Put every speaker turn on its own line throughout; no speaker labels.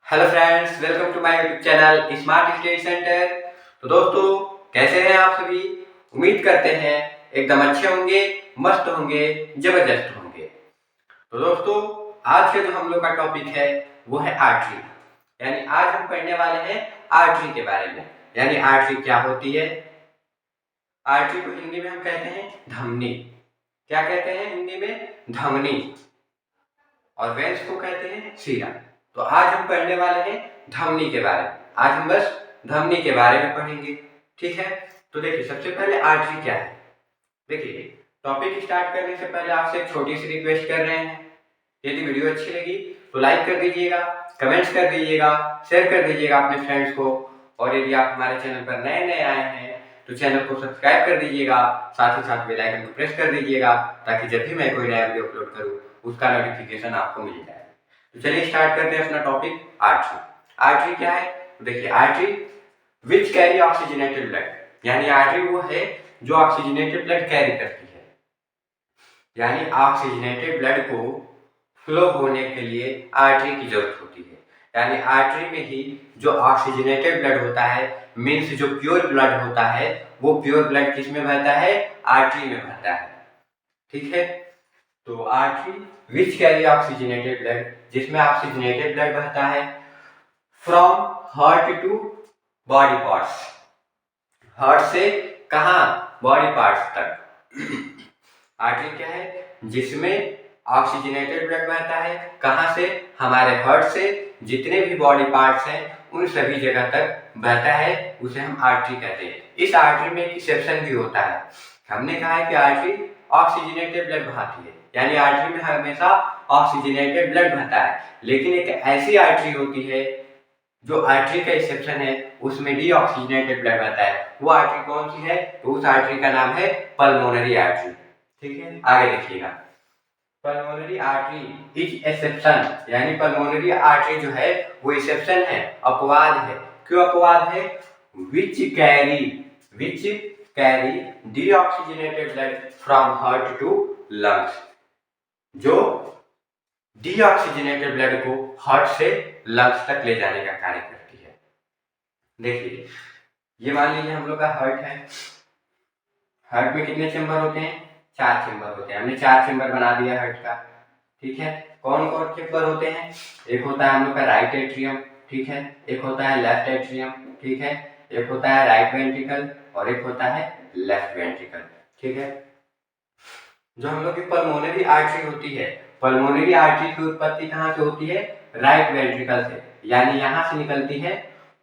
Hello friends, welcome to my YouTube channel smart study centre. तो दोस्तों, कैसे हैं आप सभी? उम्मीद करते हैं एकदम अच्छे होंगे, मस्त होंगे, जबरदस्त होंगे। तो दोस्तों, आज का जो हम लोग का टॉपिक है वो है आर्टरी। यानी आज हम पढ़ने वाले हैं आर्टरी के बारे में। यानी आर्टरी क्या होती है? आर्टरी को हिंदी में हम कहते हैं धमनी। क्या कहते हैं हिंदी में? धमनी। और वेंस को कहते हैं सीरा। तो आज हम पढ़ने वाले हैं धमनी के बारे में। आज हम बस धमनी के बारे में पढ़ेंगे, ठीक है? तो देखिए, सबसे पहले आर्टरी क्या है। देखिए, टॉपिक स्टार्ट करने से पहले आपसे एक छोटी सी रिक्वेस्ट कर रहे हैं। यदि वीडियो अच्छी लगी तो लाइक कर दीजिएगा, कमेंट्स कर दीजिएगा, शेयर कर दीजिएगा अपने फ्रेंड्स को। और यदि आप हमारे चैनल पर नए नए आए हैं तो चैनल को सब्सक्राइब कर दीजिएगा, साथ ही साथ बेल आइकन को प्रेस कर दीजिएगा, ताकि जब भी मैं कोई नया वीडियो अपलोड करूँ उसका नोटिफिकेशन आपको मिल जाए। तो चलिए स्टार्ट करते हैं अपना टॉपिक आर्टरी। आर्टरी क्या है? देखिए, artery which carry oxygenated blood, यानी आर्टरी वो है जो ऑक्सीजनेटेड ब्लड कैरी करती है। यानी ऑक्सीजनेटेड ब्लड को फ्लो होने के लिए आर्टरी की जरूरत होती है। यानी आर्टरी में ही जो ऑक्सीजनेटेड ब्लड होता है, मीन्स जो प्योर ब्लड होता है, वो प्योर ब्लड किस में बहता है? आर्टरी में बहता है, ठीक है? तो artery which carry oxygenated blood, जिसमें ऑक्सीजनेटेड ब्लड बहता है from heart to body parts. Heart से कहाँ? बॉडी पार्ट्स तक। आर्टरी क्या है? जिसमें ऑक्सीजनेटेड ब्लड बहता है। कहाँ से? हमारे हार्ट से जितने भी बॉडी पार्ट्स हैं उन सभी जगह तक बहता है, उसे हम आर्टरी कहते हैं। इस आर्टरी में एक एक्सेप्शन भी होता है। हमने कहा है कि आर्टरी ऑक्सीजनेटेड ब्लड बहाती है, यानी आर्टरी में हमेशा ऑक्सीजनेटेड ब्लड बहता है। लेकिन एक ऐसी आर्टरी होती है जो आर्टरी का एक्सेप्शन है, उसमें डीऑक्सीजनेटेड ब्लड बहता है। वो आर्टरी कौन सी है? तो उस आर्टरी का नाम है पल्मोनरी आर्टरी, ठीक है? आगे देखिएगा, पल्मोनरी आर्टरी इज एक्सेप्शन, यानी पल्मोनरी आर्टरी जो है वो एक्सेप्शन है, अपवाद है। क्यों अपवाद है? Which carry deoxygenated blood from heart to lungs, जो डीऑक्सीजनेटेड ब्लड को हार्ट से लंग्स तक ले जाने का कार्य करती है। देखिए, ये मान लीजिए हम लोग का हार्ट है। हार्ट में कितने चेंबर होते हैं? 4 चेंबर होते हैं। हमने 4 चेंबर बना दिया हार्ट का, ठीक है? कौन कौन चेंबर होते हैं? एक होता है हम लोग का राइट एट्रियम, ठीक है? एक होता है लेफ्ट एट्रियम, ठीक है? एक होता है राइट वेंट्रिकल और एक होता है लेफ्ट वेंट्रिकल, ठीक है? जो हम लोग की पल्मोनरी आर्टरी होती है, पल्मोनरी आर्टरी की उत्पत्ति कहाँ से होती है? राइट वेंट्रिकल से, यानी यहाँ से निकलती है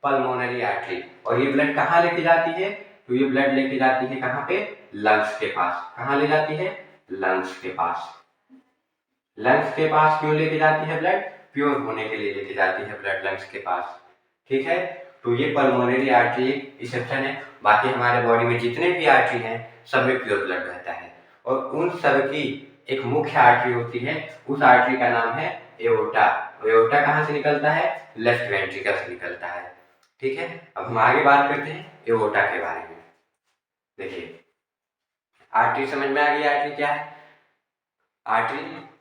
पल्मोनरी आर्टरी। और ये ब्लड कहाँ लेके जाती है? तो ये ब्लड लेके जाती है कहाँ पे? लंग्स के पास। कहाँ ले जाती है? लंग्स के पास। लंग्स के पास क्यों लेके जाती है ब्लड? प्योर होने के लिए लेके जाती है ब्लड लंग्स के पास, ठीक है? तो ये पल्मोनरी आर्टरी एक एक्सेप्शन है। बाकी हमारे बॉडी में जितने भी आर्टरी हैं सब में प्योर ब्लड बहता है। और उन सब की एक मुख्य आर्टरी होती है, उस आर्टरी का नाम है एओर्टा। एओर्टा कहाँ से निकलता है? लेफ्ट वेंट्रिकल से निकलता है, ठीक है? अब हम आगे बात करते हैं एओर्टा के बारे में। देखिए, आर्टरी समझ में आ गई। आर्टरी क्या है? आर्टरी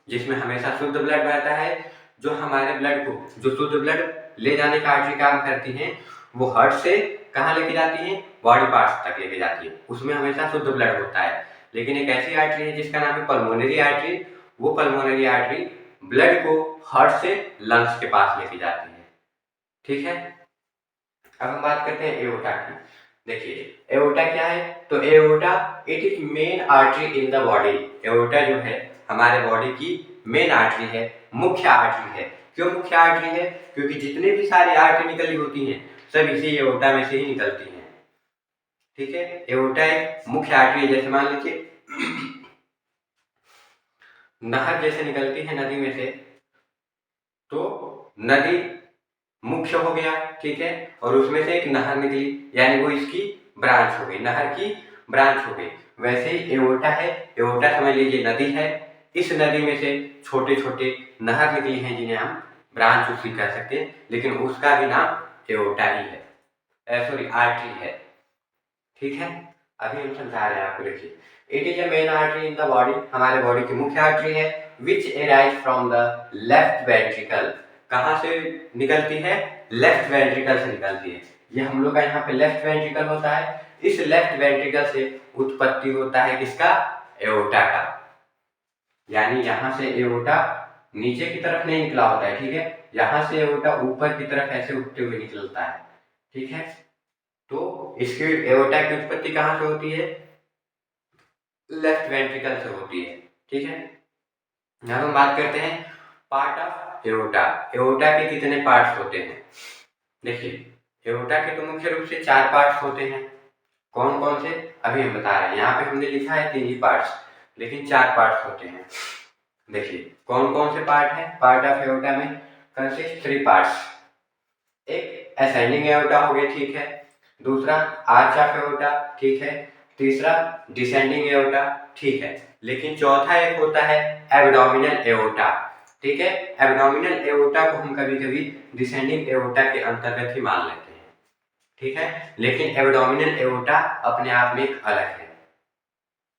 जिसमें हमेशा शुद्ध ब्लड बहता है, जो हमारे ब्लड को, जो शुद्ध ब्लड ले जाने का आर्टरी काम करती है, वो हार्ट से कहाँ लेके जाती है? बॉडी पार्ट्स तक लेके जाती है। उसमें हमेशा शुद्ध ब्लड होता है। लेकिन एक ऐसी आर्टरी है जिसका नाम है पल्मोनरी आर्टरी। वो पल्मोनरी आर्टरी ब्लड को हार्ट से लंग्स के पास लेके जाती है, ठीक है? अब हम बात करते हैं एओर्टा की। देखिए, एओर्टा क्या है? तो aorta it is main artery in the body. Aorta जो है हमारे बॉडी की मेन आर्टरी है, मुख्य आर्टरी है। क्यों मुख्य आर्टरी है? क्योंकि जितने भी सारी आर्टरी निकली होती हैं सब इसी एओर्टा में से ही निकलती हैं, ठीक है? एओर्टा एक मुख्य आर्टरी है। जैसे मान लीजिए नहर जैसे निकलती है नदी में से, तो नदी मुख्य हो गया, ठीक है? और उसमें से एक नहर निकली, यानी वो इसकी ब्रांच हो गई, नहर की ब्रांच हो गई। वैसे ही एओर्टा है। एओर्टा समझ लीजिए नदी है। इस नदी में से छोटे छोटे नहर निकली हैं जिन्हें हम ब्रांच उसकी कह सकते हैं, लेकिन उसका भी नाम एओर्टा ही है, सॉरी आर्टरी है, ठीक है? अभी हम समझा रहे हैं आपको। देखिए, it is a main artery in the body, हमारे बॉडी की मुख्य आर्टरी है, which arise from the left ventricle. कहाँ से निकलती है? लेफ्ट वेंट्रिकल से निकलती है। ये हम लोग का यहाँ पे लेफ्ट वेंट्रिकल होता है। इस लेफ्ट वेंट्रिकल से उत्पत्ति होता है किसका? एओर्टा का। यानी यहाँ से एओर्टा नीचे की तरफ नहीं निकला होता है, ठीक है, यहाँ से एओर्टा ऊपर की तरफ ऐसे उठते हुए निकलता है, ठीक है। तो इसकी एओर्टा की उत्पत्ति कहाँ से होती है? लेफ्ट वेंट्रिकल से होती है, ठीक है। यहाँ हम बात करते हैं पार्ट ऑफ एओर्टा। एओर्टा के कितने पार्ट्स होते हैं? देखिए, एओर्टा के तो मुख्य रूप से 4 पार्ट्स होते हैं। कौन कौन से? अभी हम बता रहे हैं। यहाँ पे हमने लिखा है 3 ही पार्ट्स, लेकिन 4 पार्ट्स होते हैं। देखिए कौन कौन से पार्ट है पार्ट ऑफ एओर्टा में? Consist 3 parts. एक असेंडिंग एओर्टा हो गया, ठीक है। दूसरा आर्च ऑफ एओर्टा, ठीक है। तीसरा डिसेंडिंग एओर्टा, ठीक है। लेकिन चौथा एक होता है एब्डोमिनल एओर्टा, ठीक है। एब्डोमिनल एओर्टा को हम कभी कभी डिसेंडिंग एओर्टा के अंतर्गत ही मान लेते हैं, ठीक है। लेकिन एब्डोमिनल एओर्टा अपने आप में एक अलग है,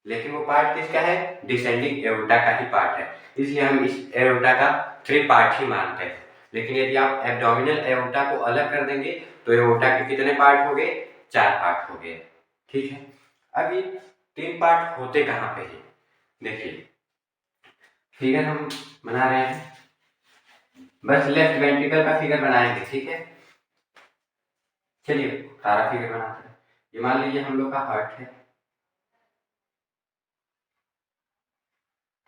लेकिन वो पार्ट किसका है? डिसेंडिंग एओर्टा का ही पार्ट है, इसलिए हम इस एओर्टा का 3 पार्ट ही मानते हैं। लेकिन यदि आप एब्डोमिनल एओर्टा को अलग कर देंगे तो एओर्टा के कितने पार्ट हो गए? 4 पार्ट हो गए, ठीक है। अब ये 3 पार्ट होते कहाँ पे हैं? देखिए फिगर हम बना रहे हैं, बस लेफ्ट वेंट्रिकल का फिगर बनाएंगे, ठीक है। चलिए सारा फिगर बनाते हैं। ये मान लीजिए हम लोग का हार्ट है,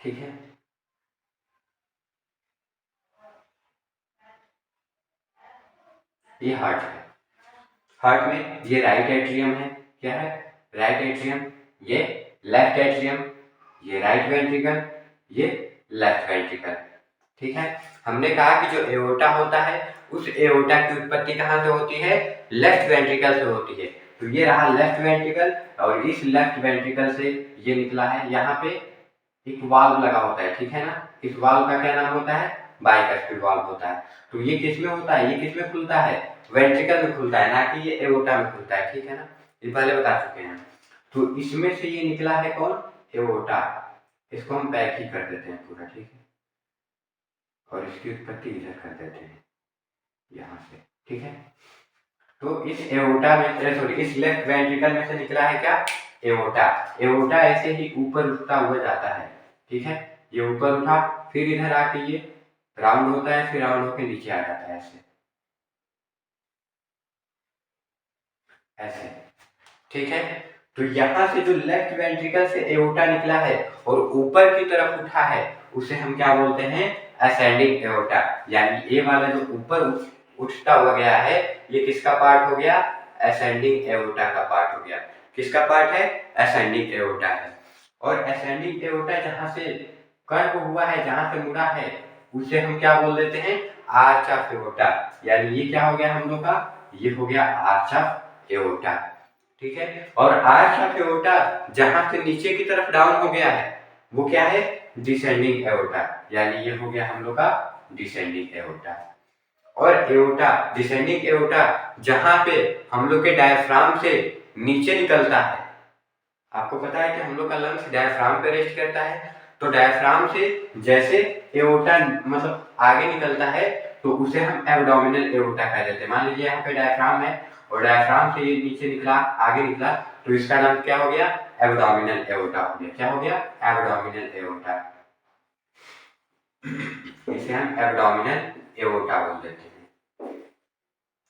ठीक है। ये हार्ट है। हार्ट में ये राइट एट्रियम है, क्या है? Right atrium. ये लेफ्ट एट्रियम, ये राइट वेंट्रिकल, ये लेफ्ट वेंट्रिकल, ठीक है। हमने कहा कि जो एओर्टा होता है उस एओर्टा की उत्पत्ति कहाँ से होती है? लेफ्ट वेंट्रिकल से होती है। तो ये रहा लेफ्ट वेंट्रिकल, और इस लेफ्ट वेंट्रिकल से ये निकला है। यहाँ पे एक वाल्व लगा होता है, ठीक है ना। इस वाल्व का क्या नाम होता है? बाइकस्पिड वाल्व होता है। तो ये किसमें होता है? ये किसमें खुलता है? वेंट्रिकल में खुलता है, ना कि ये एओर्टा में खुलता है, ठीक है ना। ये पहले बता चुके हैं। तो इसमें से ये निकला है कौन? एओर्टा। इसको हम पैक ही कर देते हैं पूरा, ठीक है, और इसकी उत्पत्ति इधर कर देते हैं यहाँ से, ठीक है। तो इस एओर्टा में सॉरी इस लेफ्ट वेंट्रिकल में से निकला है क्या? एओर्टा। एओर्टा ऐसे ही ऊपर उठता हुआ जाता है, ठीक है। ये ऊपर उठा, फिर इधर आके ये राउंड होता है, फिर राउंड होकर नीचे आ जाता है ऐसे ऐसे, ठीक है। तो यहाँ से जो लेफ्ट वेंट्रिकल से एओर्टा निकला है और ऊपर की तरफ उठा है उसे हम क्या बोलते हैं? Ascending aorta. यानी ये वाला जो ऊपर उठता हुआ गया है ये किसका पार्ट हो गया? असेंडिंग एओर्टा का पार्ट हो गया। किसका पार्ट है? असेंडिंग एओर्टा है। और असेंडिंग एओर्टा जहाँ से कर्व हुआ है, जहाँ से मुड़ा है, उसे हम क्या बोल देते हैं? Arch of aorta. यानी ये क्या हो गया हम लोग का? ये हो गया आर्च ऑफ एओर्टा, ठीक है। और आर्च ऑफ एओर्टा जहां से नीचे की तरफ डाउन हो गया है वो क्या है? Descending aorta. यानी ये हो गया हम लोग का डिसेंडिंग एओर्टा। और एओर्टा डिसेंडिंग एओर्टा जहां पे हम लोग के डायफ्राम से नीचे निकलता है। आपको पता है कि हम लोग का लंग्स डायफ्राम पे रेस्ट करता है, तो डायफ्राम से जैसे एओर्टा मतलब आगे निकलता है तो उसे हम एब्डोमिनल एओर्टा कह देते हैं। मान लीजिए यहाँ पे डायफ्राम है और डायफ्राम से ये नीचे निकला, आगे निकला, तो इसका नाम क्या हो गया? एब्डोमिनल एओर्टा हो गया। क्या हो गया? Abdominal aorta. इसे हम एब्डोमिनल एओर्टा बोल देते हैं।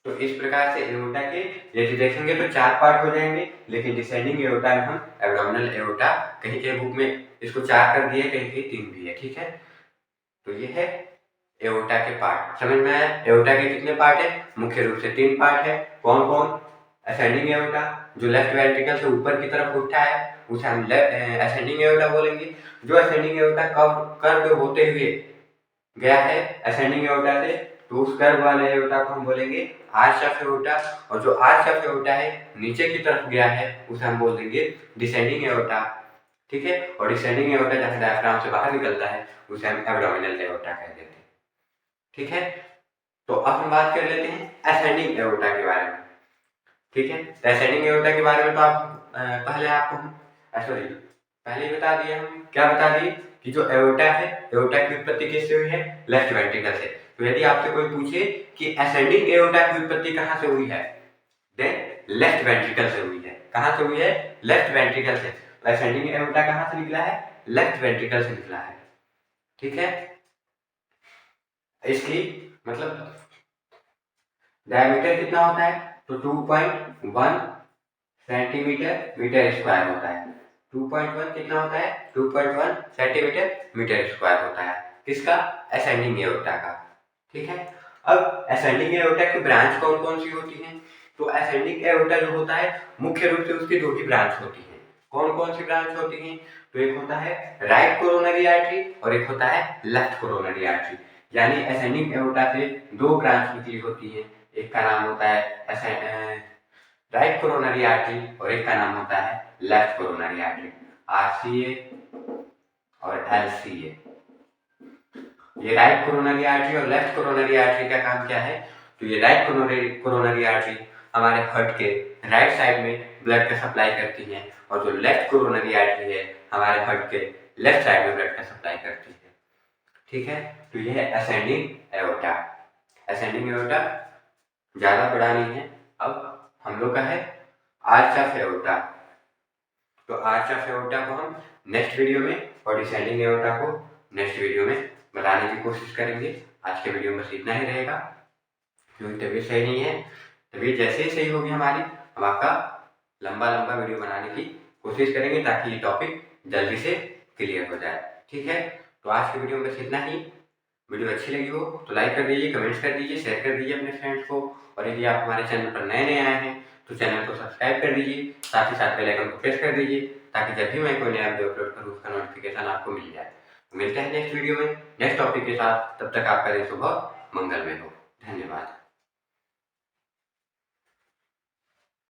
तो इस प्रकार से एओर्टा के यदि देखेंगे तो 4 पार्ट हो जाएंगे, लेकिन डिसेंडिंग एओर्टा में हम एब्डोमिनल एओर्टा, कहीं कहीं बुक में इसको 4 कर दिए, कहीं कहीं 3 भी है, ठीक है। तो ये है एओर्टा के पार्ट। समझ में आया? एओर्टा के कितने पार्ट है? मुख्य रूप से 3 पार्ट है। कौन कौन? असेंडिंग एओर्टा जो लेफ्ट वेंट्रिकल से ऊपर की तरफ उठा है उसे हम असेंडिंग एओर्टा बोलेंगे। जो असेंडिंग एओर्टा कर्व होते हुए गया है असेंडिंग एओर्टा से, तो उस कर्व वाले एओर्टा को हम बोलेंगे आर्च ऑफ एओर्टा। और जो आर्च ऑफ एओर्टा है नीचे की तरफ गया है उसे हम बोल देंगे डिसेंडिंग एओर्टा, ठीक है। और डिसेंडिंग एओर्टा जहाँ डायफ्राम से बाहर निकलता है उसे हम एब्डोमिनल एओर्टा कह देते हैं, ठीक है। तो अब हम बात कर लेते हैं असेंडिंग एओर्टा के बारे में, ठीक है। तो असेंडिंग एओर्टा के बारे में तो आप पहले आपको सॉरी पहले ही बता दिया, हम क्या बता दिए कि जो एओर्टा है, एओर्टा की उत्पत्ति किससे हुई है? लेफ्ट वेंट्रिकल से। तो यदि आपसे कोई पूछे कि असेंडिंग एओर्टा की उत्पत्ति कहाँ से हुई है, देन लेफ्ट वेंट्रिकल से हुई है। कहाँ से हुई है? लेफ्ट वेंट्रिकल से। तो असेंडिंग एओर्टा कहाँ से निकला है? लेफ्ट वेंट्रिकल से निकला है। ठीक है, इसकी मतलब डायमीटर कितना होता है? तो 2.1 सेंटीमीटर मीटर स्क्वायर होता है। 2.1 कितना होता है? 2.1 सेंटीमीटर मीटर स्क्वायर होता है। किसका? असेंडिंग एओर्टा का। ठीक है, अब असेंडिंग एओर्टा की ब्रांच कौन कौन सी होती हैं? तो असेंडिंग एओर्टा जो होता है मुख्य रूप से उसकी दो ही ब्रांच होती है। कौन कौन सी ब्रांच होती हैं? तो एक होता है राइट कोरोनरी आर्टरी और एक होता है लेफ्ट कोरोनरी आर्टरी। यानी असेंडिंग एओर्टा से दो ब्रांच निकली होती है। एक का नाम होता है राइट कोरोनरी आर्टरी और एक का नाम होता है लेफ्ट कोरोनरी आर्टरी, आरसीए और एलसीए। ये राइट कोरोनरी आर्टरी और लेफ्ट कोरोनरी आर्टरी का काम क्या है? तो ये राइट कोरोनरी आर्टरी हमारे हार्ट के राइट साइड में ब्लड का सप्लाई करती है और जो लेफ्ट कोरोनरी आर्टरी है हमारे हार्ट के लेफ्ट साइड में ब्लड का सप्लाई करती है। ठीक है, तो ये है असेंडिंग एओर्टा। असेंडिंग एओर्टा ज्यादा बड़ा नहीं है। अब हम लोग का है आर्च ऑफ एओर्टा। तो आर्च ऑफ एओर्टा को हम नेक्स्ट वीडियो में और डिसेंडिंग एओर्टा को नेक्स्ट वीडियो में बताने की कोशिश करेंगे। आज के वीडियो में बस इतना ही रहेगा, क्योंकि तबीयत सही नहीं है। तबीयत जैसे ही सही होगी हमारी, हम आपका लंबा वीडियो बनाने की कोशिश करेंगे ताकि ये टॉपिक जल्दी से क्लियर हो जाए। ठीक है, तो आज के वीडियो में बस इतना ही। वीडियो अच्छी लगी हो तो लाइक कर दीजिए, कमेंट्स कर दीजिए, शेयर कर दीजिए अपने फ्रेंड्स को। और यदि आप हमारे चैनल पर नए आए हैं तो चैनल को सब्सक्राइब कर दीजिए, साथ ही साथ बेल आइकन को प्रेस कर दीजिए ताकि जब भी मैं कोई नया वीडियो अपलोड करूँ उसका नोटिफिकेशन आपको मिल जाए। मिलते हैं नेक्स्ट वीडियो में नेक्स्ट टॉपिक के साथ। तब तक आपका दिन शुभ मंगलमय हो। धन्यवाद।